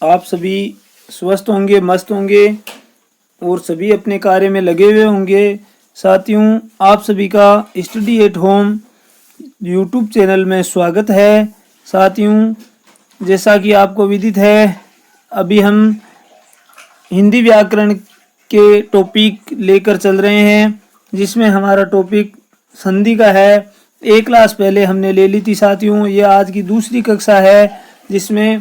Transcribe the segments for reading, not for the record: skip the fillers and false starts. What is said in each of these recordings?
आप सभी स्वस्थ होंगे, मस्त होंगे और सभी अपने कार्य में लगे हुए होंगे। साथियों, आप सभी का study at home YouTube channel में स्वागत है। साथियों, जैसा कि आपको विदित है, अभी हम हिंदी व्याकरण के टॉपिक लेकर चल रहे हैं, जिसमें हमारा टॉपिक संधि का है। एक क्लास पहले हमने ले ली थी साथियों, ये आज की दूसरी कक्षा है, जिसमें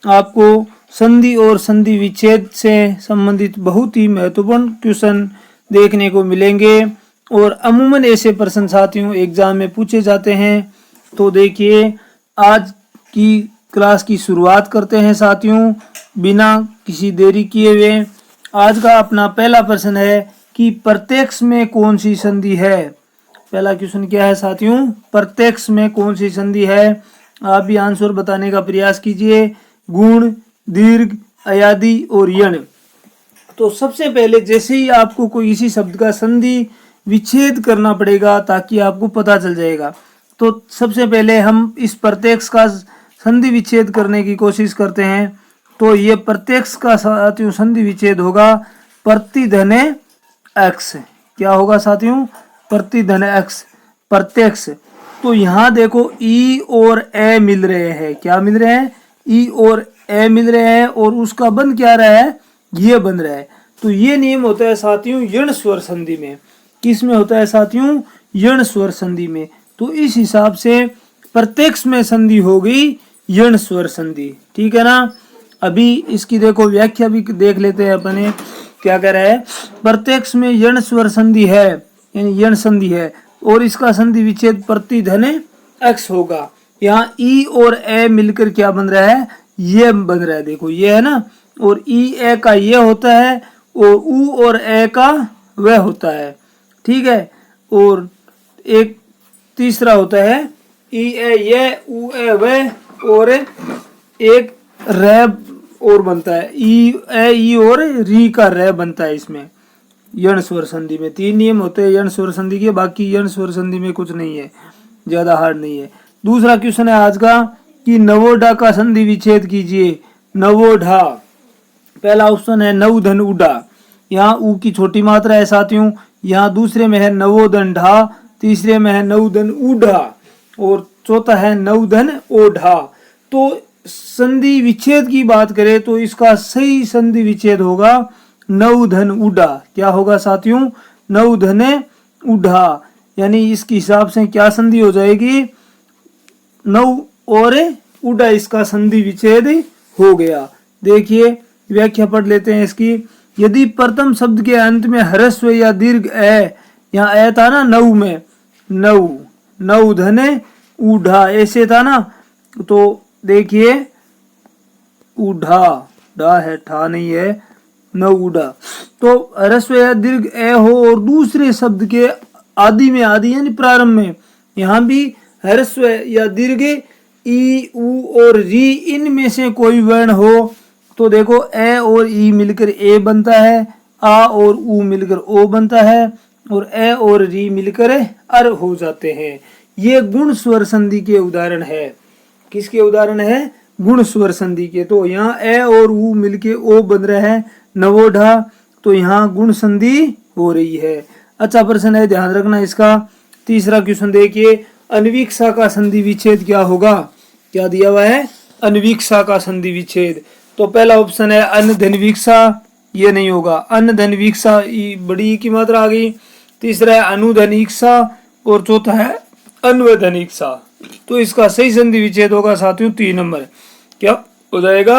आपको संधि और संधि विच्छेद से संबंधित बहुत ही महत्वपूर्ण क्वेश्चन देखने को मिलेंगे और अमूमन ऐसे प्रश्न साथियों एग्जाम में पूछे जाते हैं। तो देखिए, आज की क्लास की शुरुआत करते हैं साथियों, बिना किसी देरी किए हुए। आज का अपना पहला प्रश्न है कि प्रत्यक्ष में कौन सी संधि है। पहला क्वेश्चन क्या है साथियों, प्रत्यक्ष में कौन सी संधि है। आप भी आंसर बताने का प्रयास कीजिए। गुण, दीर्घ, अयादि और यण। तो सबसे पहले जैसे ही आपको कोई इसी शब्द का संधि विच्छेद करना पड़ेगा ताकि आपको पता चल जाएगा। तो सबसे पहले हम इस प्रत्यक्ष का संधि विच्छेद करने की कोशिश करते हैं। तो ये प्रत्यक्ष का साथियों संधि विच्छेद होगा प्रतिधने एक्स। क्या होगा साथियों, प्रतिधने एक्स, प्रत्यक्ष। तो यहाँ देखो ई और ए मिल रहे हैं। क्या मिल रहे हैं, ई और ए मिल रहे हैं और उसका बंध क्या रहा है, ये बन रहा है। तो ये नियम होता है साथियों यण स्वर संधि में। किस में होता है साथियों, यण स्वर संधि में। तो इस हिसाब से प्रत्यक्ष में संधि हो गई यण स्वर संधि। ठीक है ना। अभी इसकी देखो व्याख्या भी देख लेते हैं अपने। क्या कह रहा है, प्रत्यक्ष में यण स्वर संधि है, यानी यण संधि है और इसका संधि विच्छेद प्रतिधने एक्स होगा। यहाँ ई और ए मिलकर क्या बन रहा है, ये बन रहा है। देखो ये है ना, और ई ए का ये होता है और ऊ और ए का वह होता है। ठीक है। और एक तीसरा होता है ई ए ये, ऊ ए वह, और एक रे और बनता है, ई ए ई और री का रे बनता है इसमें यण स्वर संधि में। तीन नियम होते हैं यण स्वर संधि के, बाकी यण स्वर संधि में कुछ नहीं है, ज्यादा हार्ड नहीं है। दूसरा क्वेश्चन है आज का कि नवोढा का संधि विच्छेद कीजिए। नवोढा, पहला ऑप्शन है नवधन उडा। यहाँ ऊ की छोटी मात्रा है साथियों। यहाँ दूसरे में है नवोधन ढा, तीसरे में है नवधन उडा और चौथा है नवधन ओढ़ा। तो संधि विच्छेद की बात करें तो इसका सही संधि विच्छेद होगा नवधन उडा। क्या होगा साथियों, नवधने उडा। यानी इसके हिसाब से क्या संधि हो जाएगी, नव और उडा, इसका संधि विच्छेद हो गया। देखिए व्याख्या पढ़ लेते हैं इसकी। यदि प्रथम शब्द के अंत में ह्रस्व या दीर्घ ए, यहाँ ए था ना नव में, नव, नव धने उढ़ा ऐसे था ना। तो देखिए उढ़ा, डा है, ठा नहीं है, नव उड़ा। तो ह्रस्व या दीर्घ ए हो और दूसरे शब्द के आदि में, आदि यानी प्रारंभ में, यहाँ भी ह्रस्व या दीर्घ ई, ऊ और री, इनमें से कोई वर्ण हो। तो देखो ए और ई मिलकर ए बनता है, आ और ऊ मिलकर ओ बनता है और ए और री मिलकर अर हो जाते हैं। ये गुण स्वर संधि के उदाहरण है। किसके उदाहरण है, गुण स्वर संधि के। तो यहाँ ए और ऊ मिलके ओ बन रहा है नवोढा, तो यहाँ गुण संधि हो रही है। अच्छा प्रश्न है, ध्यान रखना इसका। तीसरा क्वेश्चन देखिए, अनवीक्षा का संधि विच्छेद क्या होगा। क्या दिया हुआ है, अनवीक्षा का संधि विच्छेद। तो पहला ऑप्शन है अनधनवीक्षा, ये नहीं होगा। अनधनवीक्षा बड़ी की मात्रा आ गई। तीसरा है अनुधनिक्षा और चौथा है अन्वधनिक्षा। तो इसका सही संधि विच्छेद होगा साथियों 3 नंबर। क्या हो जाएगा,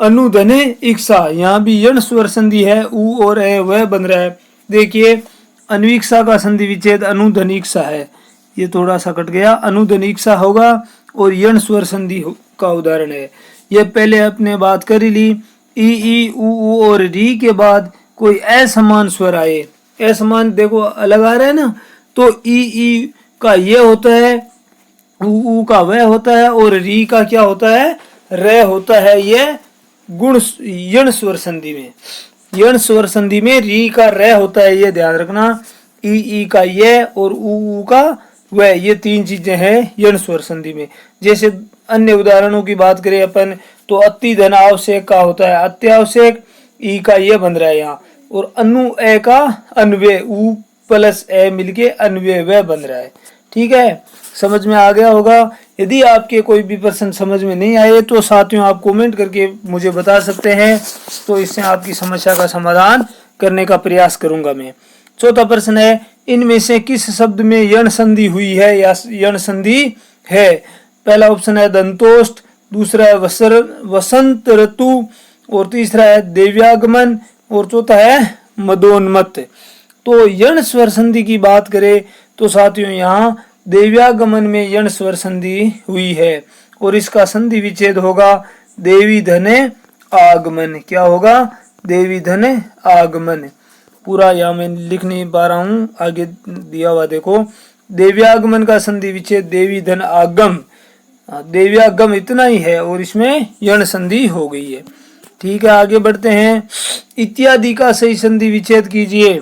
अनुधने इक्षा। यहाँ भी यण स्वर संधि है, ऊ और ए वह बन रहा है। देखिए अनवीक्षा का संधि विच्छेद अनुधनिक्षा है, ये थोड़ा सा कट गया, अनुधनिक्षा होगा और यण स्वर संधि का उदाहरण है। ये पहले अपने बात कर ही ली। ई ऊ और री के बाद कोई असमान स्वर आए, असमान देखो अलग आ रहा है ना। तो ई का ये होता है, ऊ का वह होता है और री का क्या होता है, रे होता है। ये गुण यण स्वर संधि में, यण स्वर संधि में री का रे होता है, ये ध्यान रखना। ई का ये और ऊ का वह, ये 3 चीजें हैं यण स्वर संधि में। जैसे अन्य उदाहरणों की बात करें अपन तो अति धन आवश्यक का होता है अत्यावश्यक, ई का ये बन रहा है यहाँ, और अनु ए का अन्वय, उ प्लस ए मिलके अन्वय व बन रहा है। ठीक है, समझ में आ गया होगा। यदि आपके कोई भी प्रश्न समझ में नहीं आए तो साथियों आप कमेंट करके मुझे बता सकते हैं, तो इससे आपकी समस्या का समाधान करने का प्रयास करूंगा मैं। चौथा प्रश्न है, इनमें से किस शब्द में यण संधि हुई है या यण संधि है? पहला ऑप्शन है दंतोष्ठ, दूसरा है वसंत ऋतु, और तीसरा है देव्यागमन, और चौथा है मदोन्मत्त। तो यण स्वर संधि की बात करें तो साथियों यहाँ देव्यागमन में यण स्वर संधि हुई है, और इसका संधि विच्छेद होगा देवी धने आगमन। क्या होगा? देवी धने आगमन। पूरा यहाँ मैं लिख नहीं पा रहा हूँ, आगे दिया हुआ देखो, देव्यागमन का संधि विच्छेद देवी धन आगम, देव्यागम इतना ही है, और इसमें यण संधि हो गई है। ठीक है, आगे बढ़ते हैं। इत्यादि का सही संधि विच्छेद कीजिए।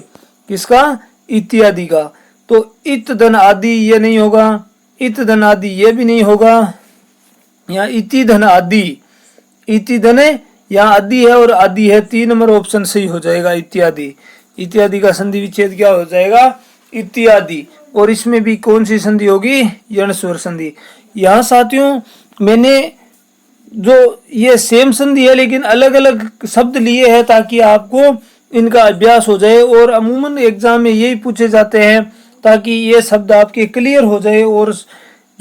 किसका? इत्यादि का। तो इत धन आदि ये नहीं होगा, इत धन आदि ये भी नहीं होगा, यहाँ इति धन आदि, इति धन यहाँ आदि है और आदि है, 3 नंबर ऑप्शन सही हो जाएगा इत्यादि। इत्यादि का संधि विच्छेद क्या हो जाएगा? इत्यादि। और इसमें भी कौन सी संधि होगी? यण स्वर संधि। यहाँ साथियों मैंने जो ये सेम संधि है लेकिन अलग अलग शब्द लिए हैं ताकि आपको इनका अभ्यास हो जाए, और अमूमन एग्जाम में यही पूछे जाते हैं ताकि ये शब्द आपके क्लियर हो जाए, और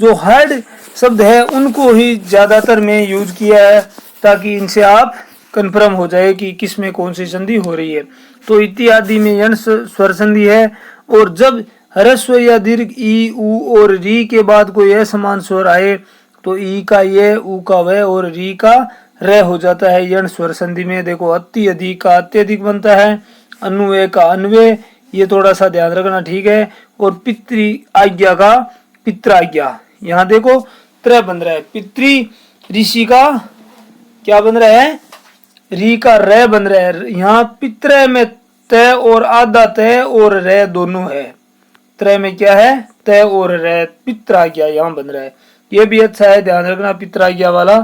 जो हार्ड शब्द है उनको ही ज्यादातर मैं यूज किया है ताकि इनसे आप कंफर्म हो जाए कि किस में कौन सी संधि हो रही है। तो इत्यादि में यण स्वर संधि है, और जब ह्रस्व या दीर्घ ई, उ और री के बाद कोई असमान स्वर आए तो ई का ये, उ का वह और री का र हो जाता है यण स्वर संधि में। देखो अति अधिक का अत्यधिक बनता है, अनुव्यय का अन्वय, ये थोड़ा सा ध्यान रखना। ठीक है, और पितृ आज्ञा का पित्राज्ञा। यहाँ देखो त्र बन रहा है, पितृ ऋषि का क्या बन रहा है? री का र बन रहा है। यहाँ पित्र में त और आधा त और र दोनों है, त्र में क्या है? त और र, पित्राज्ञा यहाँ बन रहा है। ये भी अच्छा है, ध्यान रखना पित्राज्ञा वाला।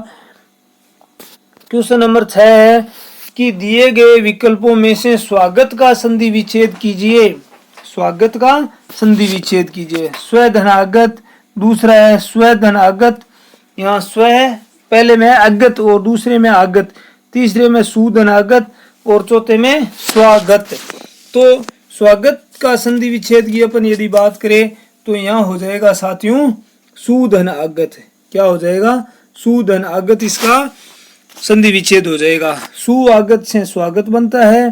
क्वेश्चन नंबर 6 है कि दिए गए विकल्पों में से स्वागत का संधि विच्छेद कीजिए। स्वागत का संधि विच्छेद कीजिए। स्वधनागत, दूसरा है स्वधनागत, यहाँ स्व है, पहले में अगत और दूसरे में आगत, तीसरे में सुधनागत और चौथे में स्वागत। तो स्वागत का संधि विच्छेद की अपन यदि बात करें तो यहाँ हो जाएगा साथियों सुधनागत। क्या हो जाएगा? सुधनागत, इसका संधि विच्छेद हो जाएगा। सुआगत से स्वागत बनता है,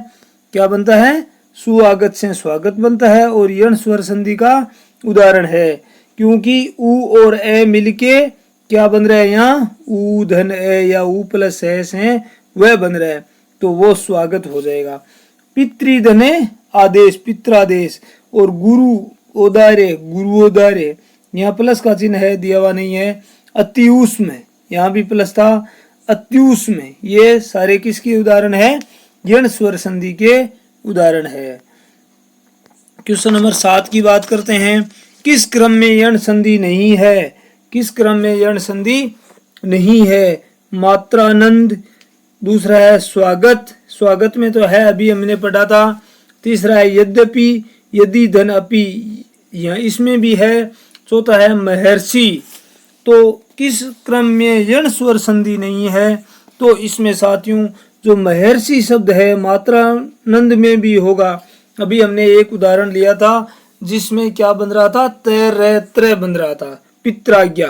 क्या बनता है? सुआगत से स्वागत बनता है, और यण स्वर संधि का उदाहरण है, क्योंकि उ और ए मिलके क्या बन रहा है? यहाँ उ धन ए या उ प्लस ए से वह बन रहा है, तो वो स्वागत हो जाएगा। पितृधने आदेश, पित्रादेश, और गुरु ओदारे, गुरुओदारे, यहाँ प्लस का चिन्ह है, दिया हुआ नहीं है। अत्युष्म, यहाँ भी प्लस था, अत्युष्म, ये सारे किसके उदाहरण है? यण स्वर संधि के उदाहरण है। क्वेश्चन नंबर 7 की बात करते हैं। किस क्रम में यण संधि नहीं है? किस क्रम में यण संधि नहीं है? मात्रानंद, दूसरा है स्वागत, स्वागत में तो है, अभी हमने पढ़ा था। तीसरा है यद्यपि, यदि धन अपि, यहाँ इसमें भी है। चौथा है महर्षि। तो किस क्रम में यण स्वर संधि नहीं है? तो इसमें साथियों जो महर्षि शब्द है मात्रानंद में भी होगा। अभी हमने एक उदाहरण लिया था जिसमें क्या बन रहा था? त्र बन रहा था, पित्राज्ञा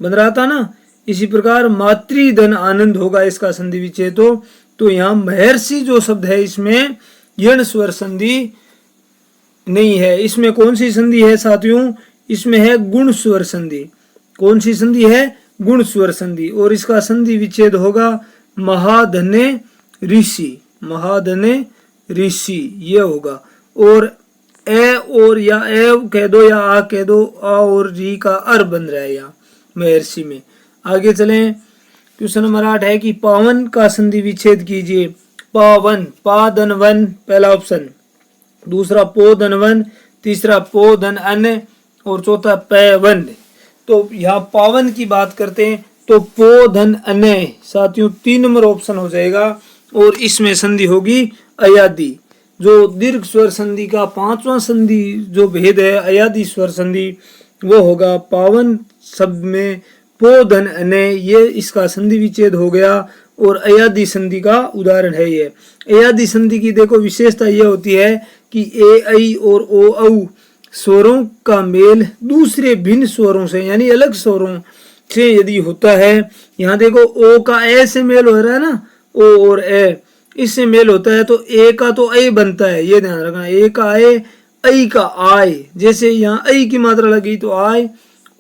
बन रहा था ना। इसी प्रकार मातृधन आनंद होगा इसका संधि विच्छेद। तो यहाँ महर्षि जो शब्द है इसमें यण स्वर संधि नहीं है। इसमें कौन सी संधि है साथियों? इसमें है गुण स्वर संधि। कौन सी संधि है? गुण स्वर संधि, और इसका संधि विच्छेद होगा महाधने ऋषि, महाधने ऋषि, ये होगा। और ए और या ए कह दो या आ कह दो, आ और री का अर बन रहा है यहाँ महर्षि में। आगे चलें। क्वेश्चन नंबर 8 है कि पावन का संधि विच्छेद कीजिए। पावन, पादनवन पहला ऑप्शन, दूसरा पोधनवन, तीसरा पोधन अन, और चौथा पैवन। तो यहाँ पावन की बात करते हैं तो पो धन अने साथियों 3 नंबर ऑप्शन हो जाएगा और इसमें संधि होगी अयादी। जो दीर्घ स्वर संधि का 5वां संधि जो भेद है अयादी स्वर संधि वो होगा पावन शब्द में पो धन अने, ये इसका संधि विच्छेद हो गया और अयादी संधि का उदाहरण है ये। अयादी संधि की देखो विशेषता ये होती है कि ए ऐ और ओ औ स्वरों का मेल दूसरे भिन्न स्वरों से यानी अलग स्वरों से यदि होता है, यहाँ देखो ओ का ए से मेल हो रहा है ना, ओ और ए इससे मेल होता है तो ए का तो ए बनता है, ये ध्यान रखना, ए का ए ऐ का आय, जैसे यहाँ ऐ की मात्रा लगी तो आय,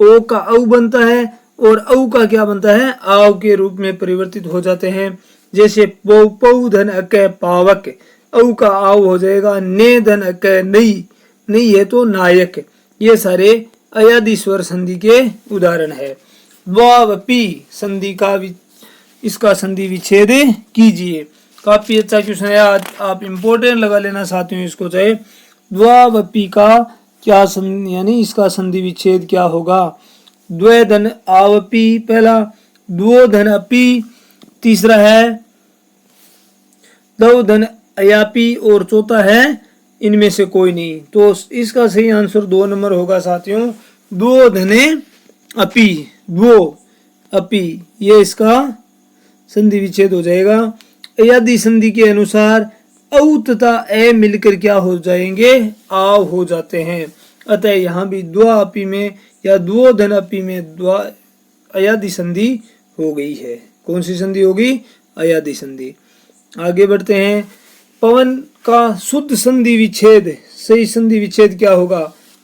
ओ का औ बनता है और औ का क्या बनता है आव के रूप में परिवर्तित हो जाते हैं। जैसे पौ पौ धन अकै पावक, औ का आव हो जाएगा ने धन अकै नई, नहीं है तो नायक। ये सारे अयादी स्वर संधि के उदाहरण है। द्वावपी संधि का इसका संधि विच्छेद कीजिए। काफी अच्छा क्वेश्चन है, आज आप इम्पोर्टेंट लगा लेना साथियों इसको। चाहे द्वावपी का क्या संधि यानी इसका संधि विच्छेद क्या होगा। द्वे धन आवपी पहला, द्वो धन अपी तीसरा है, दो धन अयापी और चौथा है इनमें से कोई नहीं। तो इसका सही आंसर 2 नंबर होगा साथियों, द्वो धने अपी, द्वो अपी, ये इसका संधि विच्छेद हो जाएगा। अयादी संधि के अनुसार औ तथा ए मिलकर क्या हो जाएंगे आव हो जाते हैं। अतः यहाँ भी द्वा अपी में या द्वो धन अपी में द्वा अयादी संधि हो गई है। कौन सी संधि होगी अयादी संधि। आगे बढ़ते हैं। पवन का शुद्ध संधि विच्छेद, सही संधि विच्छेद क्या होगा।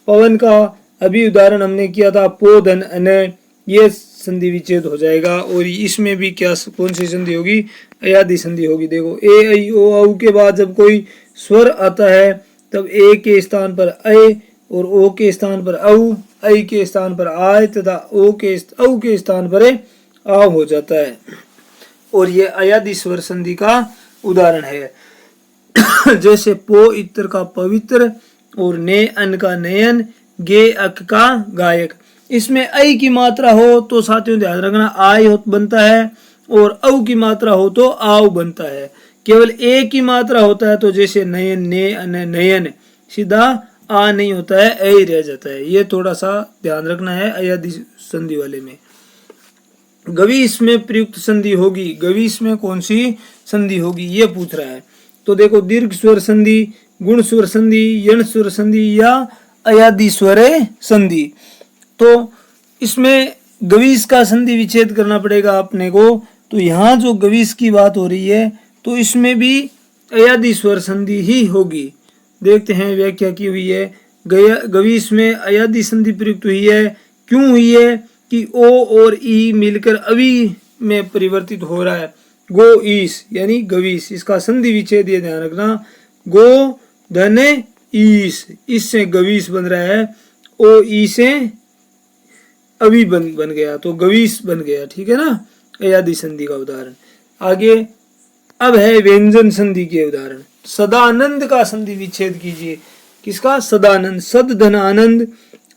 पवन का अभी उदाहरण हमने किया था पो धन अने, ये संधि विच्छेद हो जाएगा और इसमें भी क्या कौन सी संधि होगी अयादी संधि होगी। देखो ए ऐ ओ औ के बाद जब कोई स्वर आता है तब ए के स्थान पर ऐ और ओ के स्थान पर औ, ऐ के स्थान पर आय तथा औ के स्थान पर आव हो जाता है और ये अयादी स्वर संधि का उदाहरण है। जैसे पो इत्र का पवित्र और ने अन का नयन, गे अक का गायक। इसमें ऐ की मात्रा हो तो साथियों ध्यान रखना आय बनता है और औ की मात्रा हो तो आव बनता है। केवल ए की मात्रा होता है तो जैसे नयन ने अन नयन सीधा आ नहीं होता है, ऐ ही रह जाता है। ये थोड़ा सा ध्यान रखना है अयादी संधि वाले में। गवीश में प्रयुक्त संधि होगी, गवीश में कौन सी संधि होगी ये पूछ रहा है। तो देखो दीर्घ स्वर संधि, गुण स्वर संधि, यण स्वर संधि या अयादी स्वर संधि। तो इसमें गवीश का संधि विच्छेद करना पड़ेगा अपने को। तो यहाँ जो गवीश की बात हो रही है तो इसमें भी अयादी स्वर संधि ही होगी। देखते हैं व्याख्या की हुई है। गवीश में अयादी संधि प्रयुक्त हुई है। क्यों हुई है कि ओ और ई मिलकर अवी में परिवर्तित हो रहा है। गो ईस यानी गवीश, इसका संधि विच्छेद ये ध्यान रखना, गो धन ईस, इससे गवीश बन रहा है, ओ ई से अभी बन गया तो गवीश बन गया। ठीक है ना, अयादी संधि का उदाहरण। आगे अब है व्यंजन संधि के उदाहरण। सदानंद का संधि विच्छेद कीजिए। किसका सदानंद, सद धन आनंद,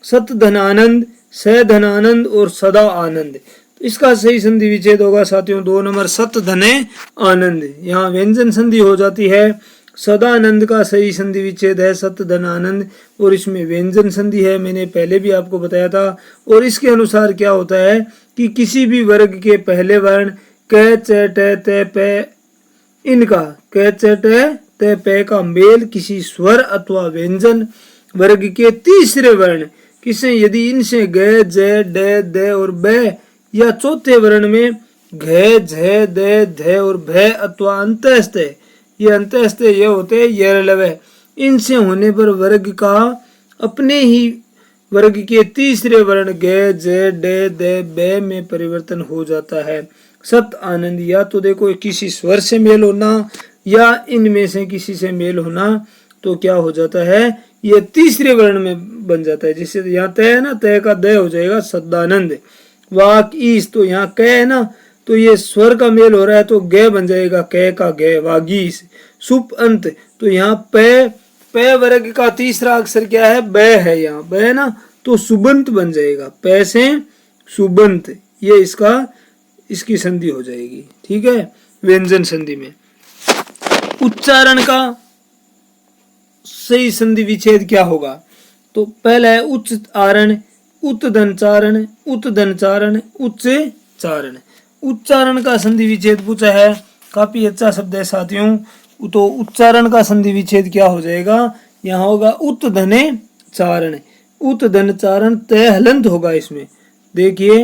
सत धन आनंद, स धन आनंद और सदा आनंद। तो इसका सही संधि विच्छेद होगा साथियों 2 नंबर सत धने आनंद। यहाँ व्यंजन संधि हो जाती है। सदानंद का सही संधि विच्छेद है सत धन आनंद और इसमें व्यंजन संधि है, मैंने पहले भी आपको बताया था। और इसके अनुसार क्या होता है कि किसी भी वर्ग के पहले वर्ण क च ट त प, इनका क च ट त प का मेल किसी स्वर अथवा व्यंजन वर्ग के तीसरे वर्ण किसे यदि इनसे ग ज ड द और ब या चौथे वर्ण में घ झ द ध और भ अथवा अंतस्थ, ये अंतस्थ ये होते यरलव, इनसे होने पर वर्ग का अपने ही वर्ग के तीसरे वर्ण ग ज ड द ब में परिवर्तन हो जाता है। सत आनंद या तो देखो किसी स्वर से मेल होना या इनमें से किसी से मेल होना तो क्या हो जाता है ये तीसरे वर्ण में बन जाता है। जैसे यहाँ तय है ना, तय का द हो जाएगा सदानंद। वाक ईस, तो यहाँ क है ना तो ये स्वर का मेल हो रहा है तो ग बन जाएगा क का ग, वागीस। सुप अंत, तो यहाँ प वर्ग का तीसरा अक्षर क्या है ब है, यहाँ ब है ना तो सुबंत बन जाएगा, प से सुबंत, ये इसका इसकी संधि हो जाएगी। ठीक है, व्यंजन संधि में उच्चारण का सही संधि विच्छेद क्या होगा? तो पहला है उच्च आरण, उत दंचारण, उत दंचारण, उच्च चारण। उच्चारण का संधि विच्छेद पूछा है, काफी अच्छा शब्द है साथियों। तो उच्चारण का संधि विच्छेद क्या हो जाएगा? यहाँ होगा उत धने चारण, उत धन चारण, तय हलंत होगा इसमें। देखिए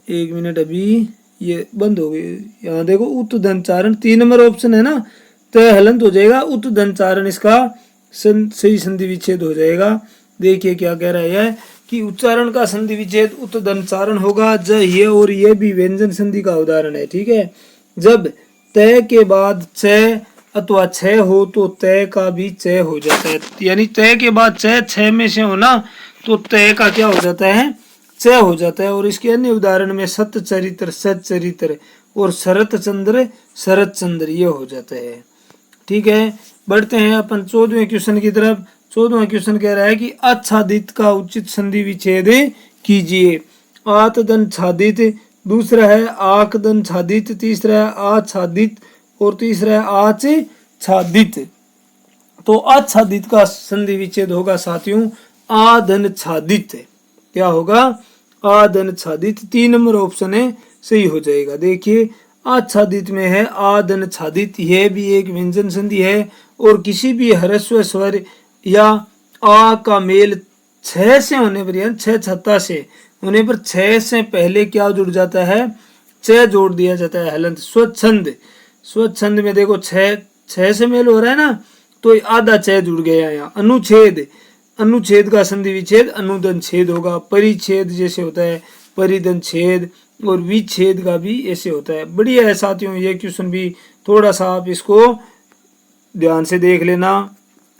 1 मिनट, अभी ये बंद हो गई। यहाँ देखो उत धन चारण 3 नंबर ऑप्शन है ना, तय हलंत हो जाएगा, उत धन चारण इसका सही संधि विच्छेद हो जाएगा। देखिए क्या कह रहा है कि उच्चारण का संधि विच्छेद उत धन चारण होगा। ये और ये भी व्यंजन संधि का उदाहरण है। ठीक है, जब तय के बाद च अथवा छ हो तो तय का भी च हो जाता है, यानी तय के बाद छ में से हो ना, तो तय का क्या हो जाता है? च हो जाता है। और इसके अन्य उदाहरण में सत चरित्र, सत चरित्र और शरत चंद्र, शरत चंद्र ये हो जाता है। ठीक है, बढ़ते हैं अपन 14वें क्वेश्चन की तरफ। 14वां क्वेश्चन कह रहा है कि आच्छादित का उचित संधि विच्छेद कीजिए। आतदन छादित, दूसरा है आकदन छादित, तीसरा है आच्छादित और तीसरा है आच्छादित। तो आच्छादित का संधि विच्छेद होगा साथियों आधन छादित। क्या होगा? आधन छादित। 3 नंबर ऑप्शन है सही हो जाएगा। देखिए आच्छादित में है आधन छादित, यह भी एक व्यंजन संधि है और किसी भी ह्रस्व स्वर या आ का मेल छ से होने पर, यानी छ छत्ता से होने पर छ से पहले क्या जुड़ जाता है? च जोड़ दिया जाता है हलंत। स्वच्छंद, स्वच्छंद में देखो छ से मेल हो रहा है ना, तो आधा छ जुड़ गया यहाँ। अनुच्छेद, अनुच्छेद का संधि विच्छेद अनुदन छेद होगा। परिच्छेद जैसे होता है परिदन छेद, और विच्छेद का भी ऐसे होता है। बढ़िया है साथियों, ये क्वेश्चन भी थोड़ा सा आप इसको ध्यान से देख लेना,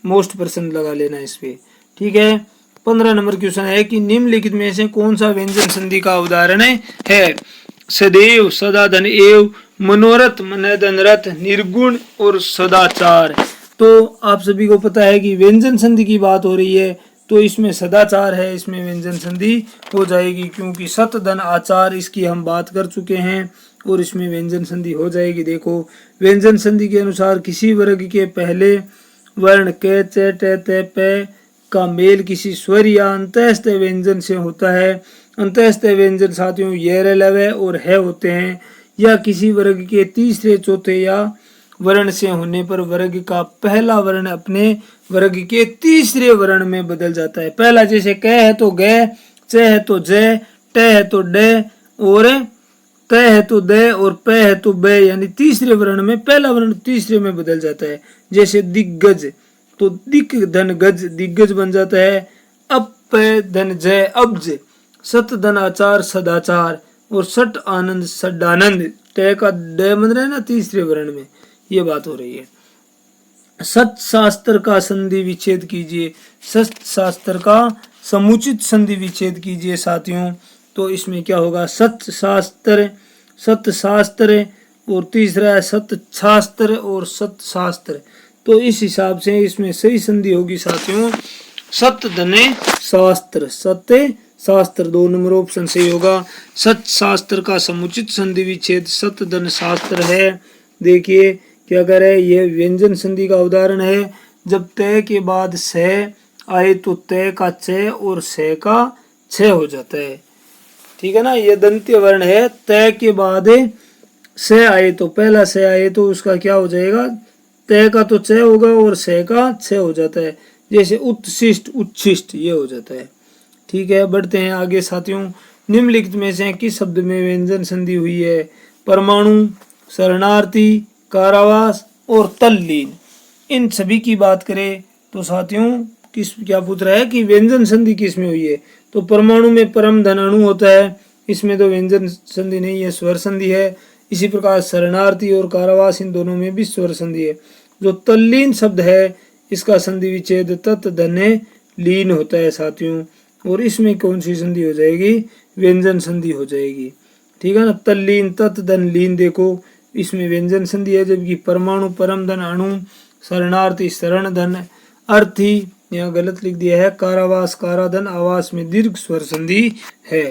मोस्ट परसेंट लगा लेना इस पे। ठीक है, 15 नंबर क्वेश्चन है कि निम्नलिखित में से कौन सा व्यंजन संधि का उदाहरण है? सदैव, सदाधन एव, मनोरथ, मनोधन रथ, निर्गुण और सदाचार। तो आप सभी को पता है कि व्यंजन संधि की बात हो रही है, तो इसमें सदाचार है, इसमें व्यंजन संधि हो जाएगी, क्योंकि सत धन आचार इसकी हम बात कर चुके हैं और इसमें व्यंजन संधि हो जाएगी। देखो व्यंजन संधि के अनुसार किसी वर्ग के पहले वर्ण के च ट त प का मेल किसी स्वर या अंतःस्थ व्यंजन से होता है। अंतःस्थ व्यंजन साथियों ये लव और है होते हैं, या किसी वर्ग के तीसरे चौथे या वर्ण से होने पर वर्ग का पहला वर्ण अपने वर्ग के तीसरे वर्ण में बदल जाता है। पहला जैसे क है तो ग, च है तो ज, ट है तो ड और त है तो द और प है तो ब, यानी तीसरे वर्ण में पहला वर्ण तीसरे में बदल जाता है। जैसे दिग्गज तो दिक धन गज, दिग्गज बन जाता है। अप धन जय, अब्ज। सत धन आचार, सदाचार और सट आनंद, सडानंद। ट का ड बन रहा है ना तीसरे वर्ण में, ये बात हो रही है। सत शास्त्र का संधि विच्छेद कीजिए। सत शास्त्र का समुचित संधि विच्छेद कीजिए साथियों। तो इसमें क्या होगा? सत शास्त्र, सत शास्त्र और तीसरा है सत शास्त्र और सत शास्त्र। तो इस हिसाब से इसमें सही संधि होगी साथियों सत धने शास्त्र, सत्य शास्त्र। 2 नंबर ऑप्शन सही होगा। सत शास्त्र का समुचित संधि विच्छेद सत धन शास्त्र है। देखिए क्या कह रहे हैं, यह व्यंजन संधि का उदाहरण है। जब तय के बाद स आए तो तय का च और स का छ हो जाता है। ठीक है ना, यह दंत्य वर्ण है। तय के बाद स आए तो पहला स आए तो उसका क्या हो जाएगा? तय का तो च होगा और स का छ हो जाता है। जैसे उत्शिष्ट, उच्छिष्ट ये हो जाता है। ठीक है, बढ़ते हैं आगे साथियों। निम्नलिखित में से किस शब्द में व्यंजन संधि हुई है? परमाणु, शरणार्थी, कारावास और तल्लीन। इन सभी की बात करें तो साथियों किस क्या पूछ रहा है कि व्यंजन संधि किस में हुई है? तो परमाणु में परम धन अणु होता है, इसमें तो व्यंजन संधि नहीं है, स्वर संधि है। इसी प्रकार शरणार्थी और कारावास इन दोनों में भी स्वर संधि है। जो तल्लीन शब्द है इसका संधि विच्छेद तत् धने लीन होता है साथियों, और इसमें कौन सी संधि हो जाएगी? व्यंजन संधि हो जाएगी। ठीक है ना, तल्लीन तत् धन लीन, देखो इसमें व्यंजन संधि है। जबकि परमाणु परम धन अणु, शरणार्थी शरण धन अर्थी, यहाँ गलत लिख दिया है, कारावास काराधन आवास में दीर्घ स्वर संधि है।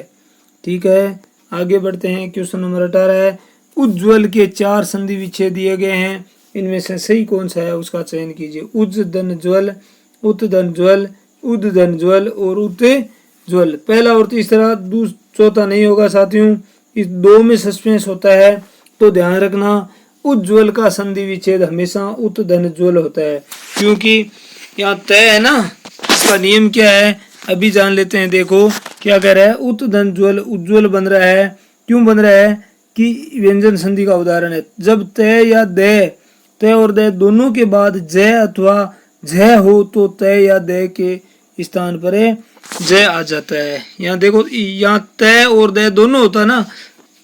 ठीक है, आगे बढ़ते हैं। क्वेश्चन नंबर 18 है, उज्ज्वल के 4 संधि विच्छेद दिए गए हैं, इनमें से सही कौन सा है उसका चयन कीजिए। उज धन ज्वल, उत धन ज्वल, उद धन ज्वल और उत ज्वल। पहला और तीसरा, चौथा नहीं होगा साथियों। इस दो में सस्पेंस होता है, तो ध्यान रखना उज्ज्वल का संधि विच्छेद हमेशा उत धन ज्वल होता है, क्योंकि यहाँ तय है ना। इसका नियम क्या है अभी जान लेते हैं। देखो क्या कह रहा है, उत धन ज्वल उज्ज्वल बन रहा है। क्यों बन रहा है कि व्यंजन संधि का उदाहरण है। जब तय या दय, तय और दय दोनों के बाद जय अथवा झय हो तो तय या दय के स्थान पर जय आ जाता है। यहाँ देखो, यहाँ तय और दय दोनों होता है ना,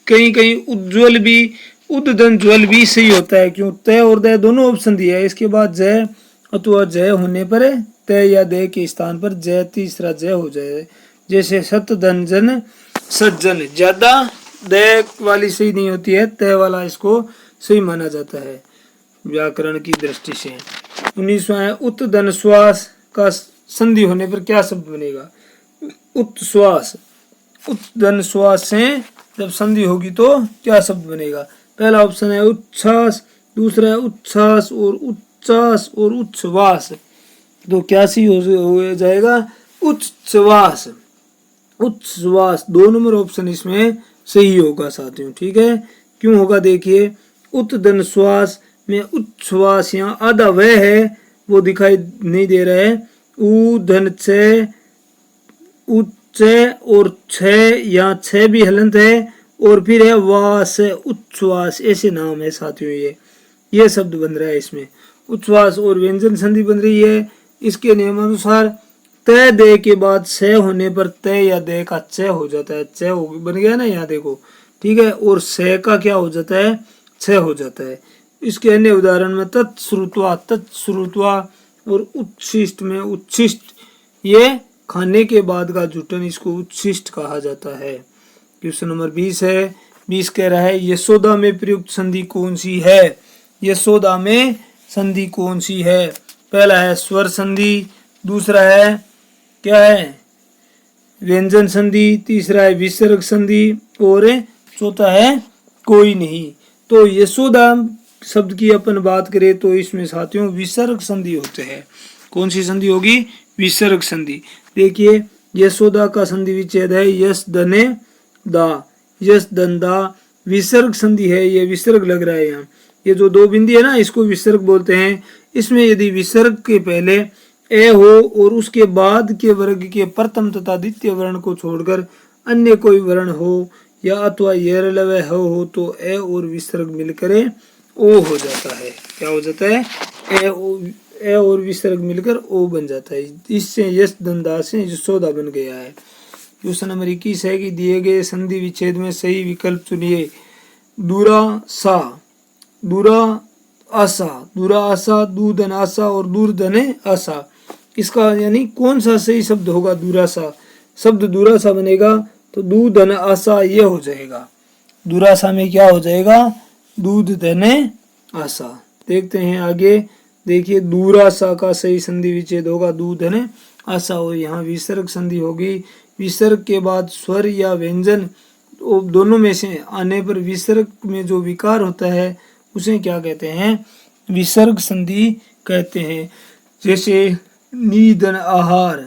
कहीं कहीं उज्ज्वल भी उद्दन ज्वल भी सही होता है। क्यों, तय और दय दोनों ऑप्शन दिया है। इसके बाद जय अथवा जय होने पर तय या दय के स्थान पर जय, तीसरा जय हो जाए। जैसे सत धन जन सज्जन, ज्यादा दय वाली सही नहीं होती है, तय वाला इसको सही माना जाता है व्याकरण की दृष्टि से। 19वां है, उत धन श्वास का संधि होने पर क्या शब्द बनेगा। उत्श्वास, उत धन श्वास से जब संधि होगी तो क्या शब्द बनेगा। पहला ऑप्शन है उच्छ्वास, दूसरा है उच्छ्वास और उच्चास और उच्छ्वास। तो क्या सी हो जाएगा, उच्छ्वास। उच्छ्वास 2 नंबर ऑप्शन इसमें सही होगा साथियों, ठीक है। क्यों होगा देखिए, उत धन श्वास में उच्छ्वास यहाँ आधा वह है वो दिखाई नहीं दे रहा है। उ धन छ, उच्च और छ, यहाँ छ भी हलंत है और फिर है वास, उच्छ्वास, ऐसे नाम है साथियों। ये शब्द बन रहा है इसमें, उच्छ्वास और व्यंजन संधि बन रही है। इसके नियमानुसार तय दे के बाद से होने पर तय या दे का च हो जाता है। च बन गया ना यहाँ देखो, ठीक है। और से का क्या हो जाता है, छ हो जाता है। इसके अन्य उदाहरण में तत्श्रुत्वा, तत्श्रुत्वा और उच्छिष्ट में उच्छिष्ट, ये खाने के बाद का जुटन, इसको उच्छिष्ट कहा जाता है। क्वेश्चन नंबर 20 है। 20 कह रहा है, यशोदा में प्रयुक्त संधि कौन सी है। यशोदा में संधि कौन सी है। पहला है स्वर संधि, दूसरा है क्या है व्यंजन संधि, तीसरा है विसर्ग संधि और चौथा है कोई नहीं। तो यशोदा शब्द की अपन बात करें तो इसमें साथियों विसर्ग संधि होते हैं। कौन सी संधि होगी, विसर्ग संधि। देखिए यशोदा का संधि विच्छेद है यश धने दा, यश धन दा, विसर्ग संधि है, ये विसर्ग लग रहा है यहाँ। ये जो 2 बिंदी है ना, इसको विसर्ग बोलते हैं। इसमें यदि विसर्ग के पहले ए हो और उसके बाद के वर्ग के प्रथम तथा द्वितीय वर्ण को छोड़कर अन्य कोई वर्ण हो या अथवा यरलव्य हो तो ए और विसर्ग मिलकर ओ हो जाता है। क्या हो जाता है, ए और विसर्ग मिलकर ओ बन जाता है। इससे यश धनदा से यशोदा बन गया है। क्वेश्चन नंबर 21 है कि दिए गए संधि विच्छेद में सही विकल्प चुनिए। दूरा सा, दूरा आशा, दूरा आशा, दूधन आशा और दूरधन आशा। इसका यानी कौन सा सही शब्द होगा। दूरासा शब्द दूरासा बनेगा तो दूधन आशा ये हो जाएगा। दूरासा में क्या हो जाएगा, दूध धन आशा। देखते हैं आगे। देखिए दूरासा का सही संधि विच्छेद होगा दूध धन आशा और यहाँ विसर्ग संधि होगी। विसर्ग के बाद स्वर या व्यंजन दोनों में से आने पर विसर्ग में जो विकार होता है उसे क्या कहते हैं, विसर्ग संधि कहते हैं। जैसे निधन आहार,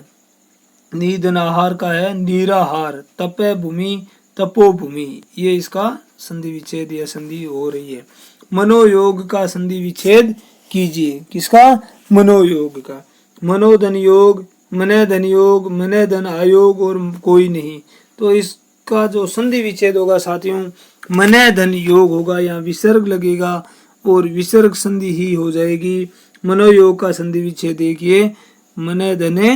निधन आहार का है निराहार, तपे भूमि तपो भूमि, ये इसका संधि विच्छेद या संधि हो रही है। मनोयोग का संधि विच्छेद कीजिए। किसका, मनोयोग का। मनोधन योग, मने धन योग, मने धन आयोग और कोई नहीं। तो इसका जो संधि विच्छेद होगा साथियों मने धन योग होगा, यहाँ विसर्ग लगेगा और विसर्ग संधि ही हो जाएगी। मनोयोग का संधि विच्छेद देखिए मने धने,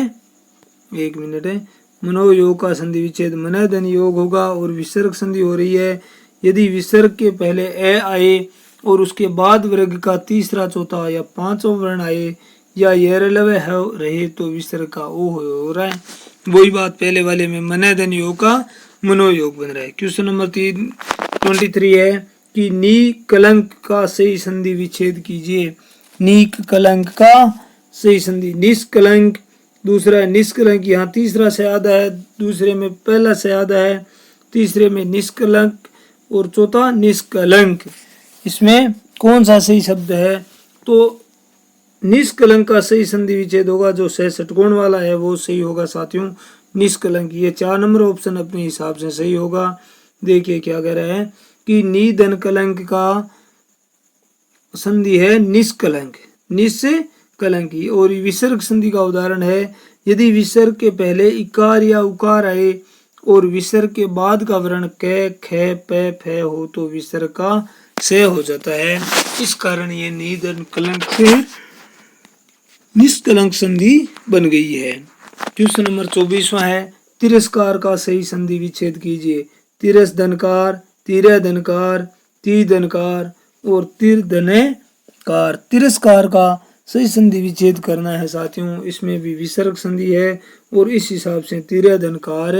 एक मिनट है, मनोयोग का संधि विच्छेद मने धन योग होगा और विसर्ग संधि हो रही है। यदि विसर्ग के पहले ए आए और उसके बाद वर्ग का तीसरा चौथा या पांचवा वर्ण आए या यरलव्य रहे तो विसर्ग का ओ हो रहा है। वही बात पहले वाले में मने धन योग का मनोयोग बन रहा है। क्वेश्चन नंबर 23 है कि नी कलंक का सही संधि विच्छेद कीजिए। नीक कलंक का सही संधि निष्कलंक, दूसरा है निष्कलंक, यहाँ तीसरा से आधा है, दूसरे में पहला से आधा है, तीसरे में निष्कलंक और चौथा निष्कलंक। इसमें कौन सा सही शब्द है? तो निष्कलंक का सही संधि विच्छेद होगा, जो सह षटकोण वाला है वो सही होगा साथियों, निष्कलंक। ये 4 नंबर ऑप्शन अपने हिसाब से सही होगा। देखिए क्या कह रहा है कि निधन कलंक का संधि है निष्कलंक, निष्कलंकी। और विसर्ग संधि का उदाहरण है, यदि विसर्ग के पहले इकार या उकार आए और विसर्ग के बाद का वर्ण क, ख, प, फ हो तो विसर्ग का से हो जाता है। इस कारण ये निधन कलंक से निष्कलंक संधि बन गई है। क्वेश्चन नंबर 24वां है, तिरस्कार का सही संधि विच्छेद कीजिए। तिरस धनकार, तिरह धनकार, ती धनकार और तिर धनकार। तिरस्कार का सही संधि विच्छेद करना है साथियों, इसमें भी विसर्ग संधि है और इस हिसाब से तिरह धनकार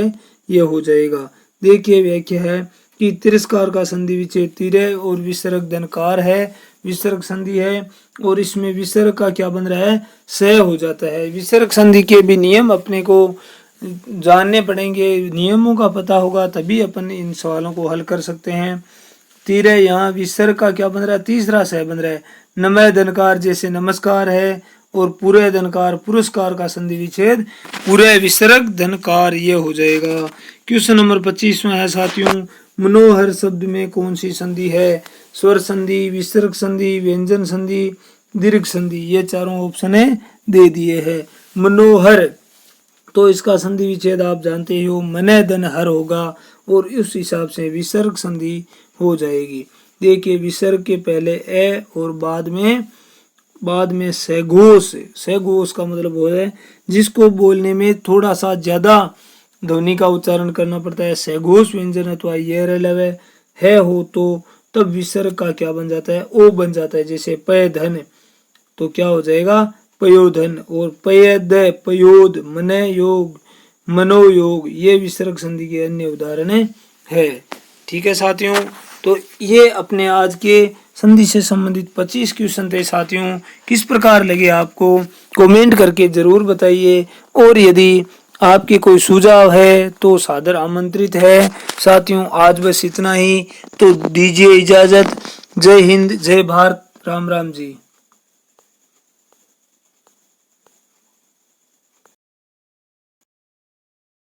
ये हो जाएगा। देखिए व्याख्या है कि तिरस्कार का संधि विच्छेद तिरह और विसर्ग धनकार है, विसर्ग संधि है और इसमें विसर्ग का क्या बन रहा है? से हो जाता है। विसर्ग संधि के भी नियम अपने को जानने पड़ेंगे, नियमों का पता होगा तभी अपन इन सवालों को हल कर सकते हैं। तिरह यहाँ विसर्ग का क्या बन रहा है? तीसरा से बन रहा है। नमः धनकार जैसे नमस्कार है और पूरे धनकार पुरस्कार का संधि विच्छेद पूरे विसर्ग धनकार ये हो जाएगा। क्वेश्चन नंबर 25वां है साथियों, मनोहर शब्द में कौन सी संधि है? स्वर संधि, विसर्ग संधि, व्यंजन संधि, दीर्घ संधि। ये चारों ऑप्शन दे दिए हैं। मनोहर तो इसका संधि विच्छेद आप जानते ही हो, मने धन हर होगा और उस हिसाब से विसर्ग संधि हो जाएगी। देखिए विसर्ग के पहले ए और बाद में सघोष। सघोष का मतलब वो है जिसको बोलने में थोड़ा सा ज्यादा ध्वनि का उच्चारण करना पड़ता है। सघोष व्यंजन अथवा ये रलवे है हो तो तब विसर्ग का क्या बन जाता है? ओ बन जाता है। जैसे पय धन तो क्या हो जाएगा? पयोधन। और पयद, पयोद, मने योग, मनोयोग, ये विसर्ग संधि के अन्य उदाहरण है। ठीक है साथियों, तो ये अपने आज के संधि से संबंधित 25 क्वेश्चन थे साथियों। किस प्रकार लगे आपको कमेंट करके जरूर बताइए और यदि आपके कोई सुझाव है तो सादर आमंत्रित है। साथियों आज बस इतना ही, तो दीजिए इजाजत। जय हिंद, जय भारत, राम राम जी।